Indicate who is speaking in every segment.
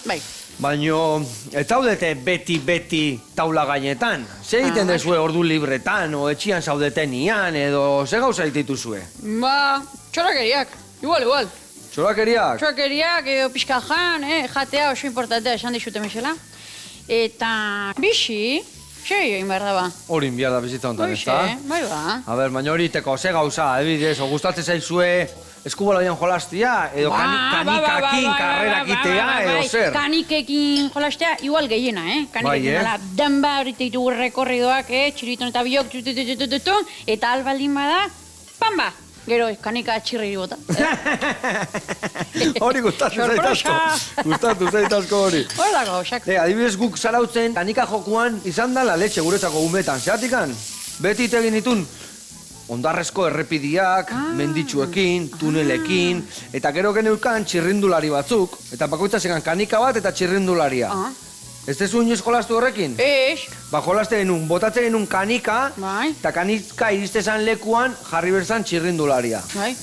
Speaker 1: Bai.
Speaker 2: Baino, ez zaudete beti taula gainetan. Ze egiten dezue ordu libretan, o etxian zaudeten ian, edo ze gauza dituzue?
Speaker 1: Ba, txorakeriak. Igual.
Speaker 2: Txorakeriak?
Speaker 1: Txorakeriak, edo pixka jatea oso importantea esan dixute mesela. Eta bixi, xe egin behar da ba.
Speaker 2: Horin behar da bizitza honetan, ez da?
Speaker 1: Bai ba.
Speaker 2: A ber, baina hori teko, ze gauza, ebidez, o gustatzen zaizue eskubaloian jolastia, edo kanikakin karrerak itea, edo zer?
Speaker 1: Kanikekin jolastea, igual gehiena, Kanikekin ala, danba horita ditugu rekorridoak, txiriton eta biok, eta albaldin bada, pamba! Gero, kanika txirri bota.
Speaker 2: Hori gustatu zaitazko hori.
Speaker 1: Hori dago, xak.
Speaker 2: Adibidez guk zarautzen, kanika jokuan izan dala letxe guretzako umetan. Zeratikan, beti egin ditun, ondarrezko errepidiak, menditsuekin, tunelekin, eta gero geneukan txirrindulari batzuk, eta bakoitzasegan kanika bat eta txirrindularia. Ez tezu inoiz jolastu horrekin?
Speaker 1: Ez.
Speaker 2: Ba jolaste genuen, botatzen genuen kanika,
Speaker 1: Bai.
Speaker 2: eta kanika iristezan lekuan jarri berzan txirrindularia.
Speaker 1: Bai.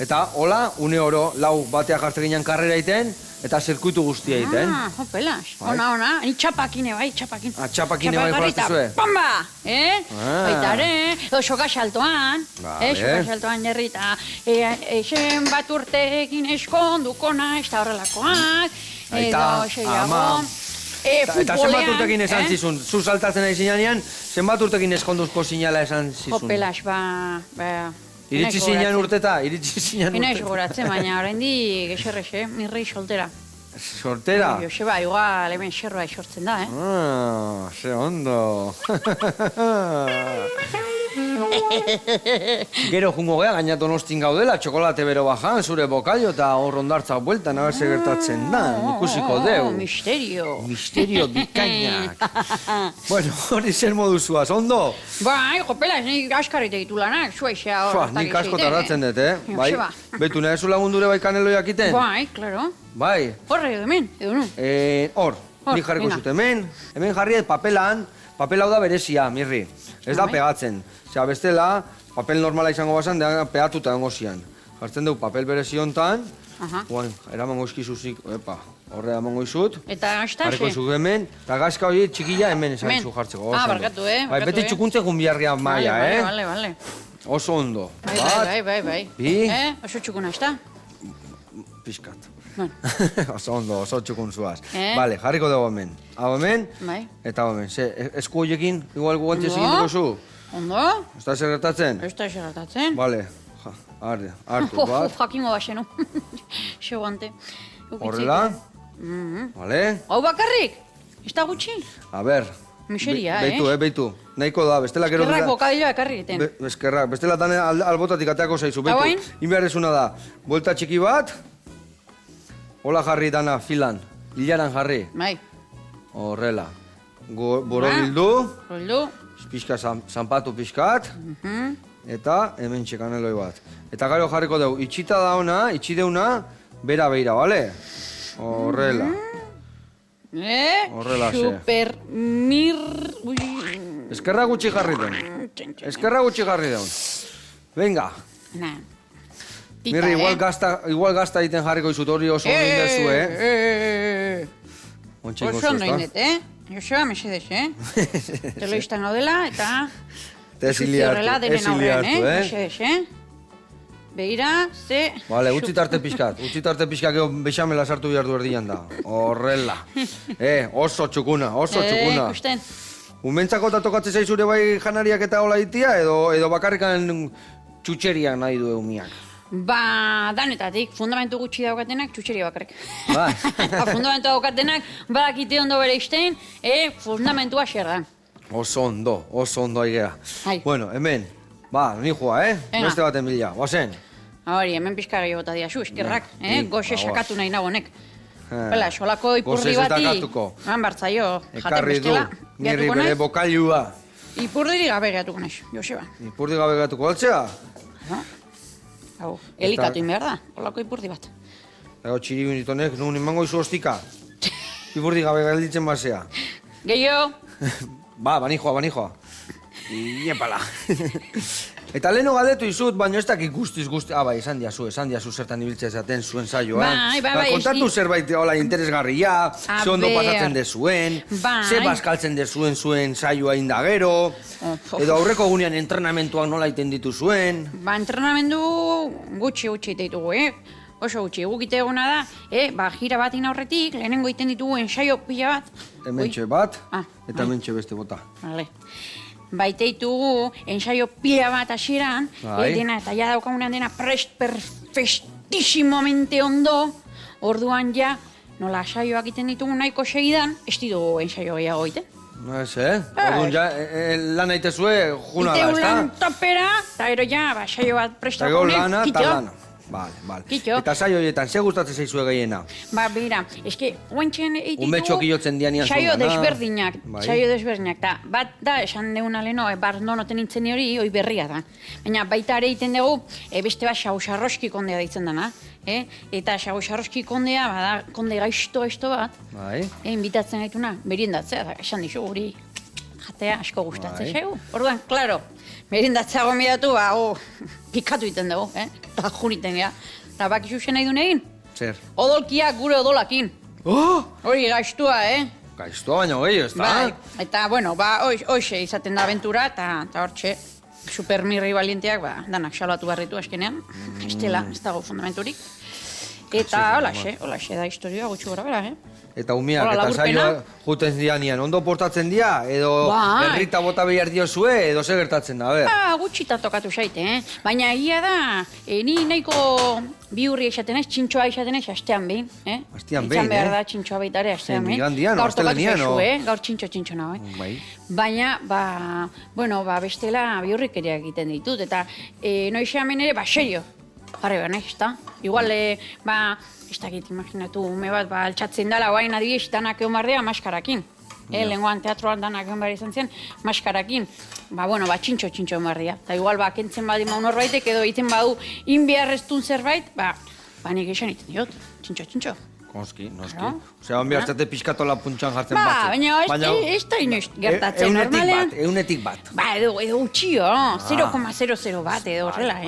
Speaker 2: Eta hola, une oro, lau batea jartzen ginen karrera iten, eta zirkuitu guztia iten.
Speaker 1: Hopelas. Ona. Ni txapakine bai, txapakin.
Speaker 2: Txapakine bai jolaztu zue.
Speaker 1: Pamba! Baita ere, soka saltoan. Soka saltoan jarri eta esen bat urteekin eskonduko naiz, eta horrelakoak. Edo, seiago.
Speaker 2: Eta zenbat urtekin esan zizun, zu saltatzen ari zinean, zenbat urtekin eskonduzko zinala esan zizun?
Speaker 1: Hopelas, ba...
Speaker 2: Iritsi zinean urteta,
Speaker 1: Inaiz goratzen, baina oraindik gexerrexe, mirri soltera.
Speaker 2: Soltera?
Speaker 1: Joseba, igual hemen xerroa esortzen da,
Speaker 2: Ze ondo. Gero jungo gea, gaina Donostin gaudela, txokolate bero bajan, zure bokaio eta hor ondartza bueltan, naber ze gertatzen da, ikusiko deu.
Speaker 1: Misterio.
Speaker 2: Misterio bikainak. Bueno, hori zer moduzuaz, ondo?
Speaker 1: Bai, jopela, nik askarrit egitu lanak, zuaixea hor.
Speaker 2: Nik asko tardatzen dut, Bai, betu nahi zu lagundure bai kaneloiak iten?
Speaker 1: Bai, klaro.
Speaker 2: Bai.
Speaker 1: Horre, edo hemen, edo nu?
Speaker 2: Hor, nik jarriko zut hemen jarri papelan, papel hau da berezia, mirri. Ez da pegatzen. Osea, bestela, papel normala izango bazan, pegatuta egongo zian. Jartzen dugu papel berezi hontan, eramango izkizuzik, horre eramango izut.
Speaker 1: Eta gazta,
Speaker 2: jarriko zut hemen, eta gazka hori txikila hemen esan zu jartzeko.
Speaker 1: Barkatu,
Speaker 2: Beti txukuntze gumbiarria maia,
Speaker 1: Vale.
Speaker 2: Oso ondo.
Speaker 1: Bai.
Speaker 2: Bi.
Speaker 1: Oso txukuna, ez da?
Speaker 2: Piskat. Oso ondo, oso txukun zuaz. Bale, jarriko dugu hemen. Hau hemen, eta hemen. Esku horiekin, igual guantzia egin zu?
Speaker 1: Ondo.
Speaker 2: Ez da zer gertatzen?
Speaker 1: Ez da zer gertatzen.
Speaker 2: Bale, hartu bat.
Speaker 1: Jakingo baxenu. Xe guante.
Speaker 2: Horrela. Bale.
Speaker 1: Hau bakarrik? Ez da gutxi?
Speaker 2: A ber.
Speaker 1: Miseria,
Speaker 2: Beitu. Nahiko da, bestela gero...
Speaker 1: Eskerrak bokadilloa ekarri egiten.
Speaker 2: Eskerrak, bestela dane albotatik ateako zaizu. Beitu, inbeharrezuna da. Buelta txiki bat. Hola jarri dana, filan. Hilaran jarri.
Speaker 1: Bai.
Speaker 2: Horrela. Borobildu.
Speaker 1: Borobildu.
Speaker 2: Pixka, zanpatu pixkat. Eta hemen txekaneloi bat. Eta gero jarriko dugu, itxita dauna, itxideuna, bera, bale? Horrela. Horrela, ze.
Speaker 1: Super mir...
Speaker 2: Eskerra gutxi jarri den. Venga. Mirri, igual gazta egiten jarriko izut hori oso ondo indezu,
Speaker 1: Oso ondo indet, Joseba, mesedez, Teloistan gaudela, eta...
Speaker 2: Horrela
Speaker 1: denen aurrean, mesedez, Begira, ze...
Speaker 2: Bale, utzitarte pixkat, gero bexamela sartu behar du erdian da. Horrela. Oso txukuna.
Speaker 1: Ikusten.
Speaker 2: Umentzako eta tokatzen zaizure bai janariak eta hola itia, edo bakarrikan txutxeriak nahi du eumiak?
Speaker 1: Ba, danetatik, fundamentu gutxi daukatenak, txutxeria bakarrik.
Speaker 2: Bai.
Speaker 1: Fundamentu daukatenak, badakite ondo bere izten, fundamentua xer da.
Speaker 2: Oso ondo aigea. Bueno, hemen, nijua, beste baten bila, bazen.
Speaker 1: Hori, hemen pixka gehiago bota diazu, eskerrak, goxe sakatu nahi nagonek. Bela, solako ipurri bati, bartzaio, jaten bestela,
Speaker 2: Niri bere bokailua.
Speaker 1: Ipurdiri gabe gehatuko nahiz, Joseba.
Speaker 2: Ipurdi gabe gehatuko altzea?
Speaker 1: Hau, elikatu inbehar da, holako ipurdi bat.
Speaker 2: Ego txiri binitonek, nun imango izu ostika. Ipurdi gabe gelditzen basea.
Speaker 1: Gehiago.
Speaker 2: Banijoa. Iepala. Eta leheno galdetu izut, baina ez dakik guztiz. Bai, esan diazu zertan ibiltzea esaten zuen saioan.
Speaker 1: Bai.
Speaker 2: Kontatu zerbait hola interesgarria, ze ondo pasatzen dezuen, ze bazkaltzen dezuen zuen saioa indagero, edo aurreko gunean entrenamentuak nola iten dituzuen.
Speaker 1: Entrenamendu gutxi ditugu, Oso gutxi, gukite eguna da, gira bat inaurretik, lehenengo iten ditugu ensaio pila bat.
Speaker 2: Hementxe bat, eta hementxe beste bota.
Speaker 1: Vale. Baite ditugu ensaio pila bat hasieran, dena, eta ja daukagunean dena perfectísimamente ondo, orduan ja, nola saioak iten ditugu nahiko segidan, ez ditugu ensaio gehiago iten.
Speaker 2: Ez, Orduan ja, lan aitezue, juna da, ez da?
Speaker 1: Iteu lan topera, eta gero ja, saio bat prestako honen,
Speaker 2: kitxo. Vale.
Speaker 1: Kitxo.
Speaker 2: Eta saio horietan, ze gustatzen zaizue gehiena?
Speaker 1: Bera, eske, guantxen egitugu...
Speaker 2: Umetxok iotzen dianian
Speaker 1: saio desberdinak, eta bat da, esan deguna leheno, bardo noten nintzen hori, hoi berria da. Baina baita ere egiten dugu, beste bat Xausarroski kondea deitzen dana. Eta Xausarroski kondea, bada, konde gaizto bat, inbitatzen gaituna, meriendatzea, da, esan dizu guri, jatea asko gustatzen zaigu. Orduan, klaro, meriendatzea gomidatu, pikatu iten dugu, eta juniten geha. Eta bakizu zen nahi duen egin?
Speaker 2: Zer?
Speaker 1: Odolkiak gure odolakin. Hori gaiztua,
Speaker 2: Gaiztua baina gehiago, ez da?
Speaker 1: Bai, eta, bueno, hoxe izaten da aventura, eta hortxe, supermirri balienteak, danak salatu barritu askenean, ez dago fundamenturik. Eta holaxe da historioa gutxu gora bera,
Speaker 2: Eta umiak, eta saioa juten dianian, ondo portatzen dira, edo herrita bota behar diozue, edo ze gertatzen da, ber?
Speaker 1: Gutxita tokatu zaite, baina egia da, ni nahiko bihurri esaten ez, txintxoa esaten ez, astean behin,
Speaker 2: Astean behin,
Speaker 1: Itzan behar da txintxoa baita ere, astean behin.
Speaker 2: Igandian, ostelenian,
Speaker 1: Gaur txintxo nago, Baina, bestela bihurrik ere egiten ditut, eta noizeamen ere, serio, jarri behar, ez da? Igual, ez dakit, imaginatu, ume bat, altxatzen dela, guain adibidez, danak egon behar dira maskarakin. Lengoan teatroan danak egon behar izan zen, maskarakin. Txintxo egon behar dira. Eta igual, kentzen badi maun horbaitek, edo egiten badu inbiarreztun zerbait, nik esan iten diot, txintxo.
Speaker 2: Noski. Osea, onbiartzate pixkatola puntxan jartzen batzuk.
Speaker 1: Baina ez da inoiz gertatzen normalean.
Speaker 2: Eunetik bat.
Speaker 1: Edo utxio, 0,00 bat edo horrela,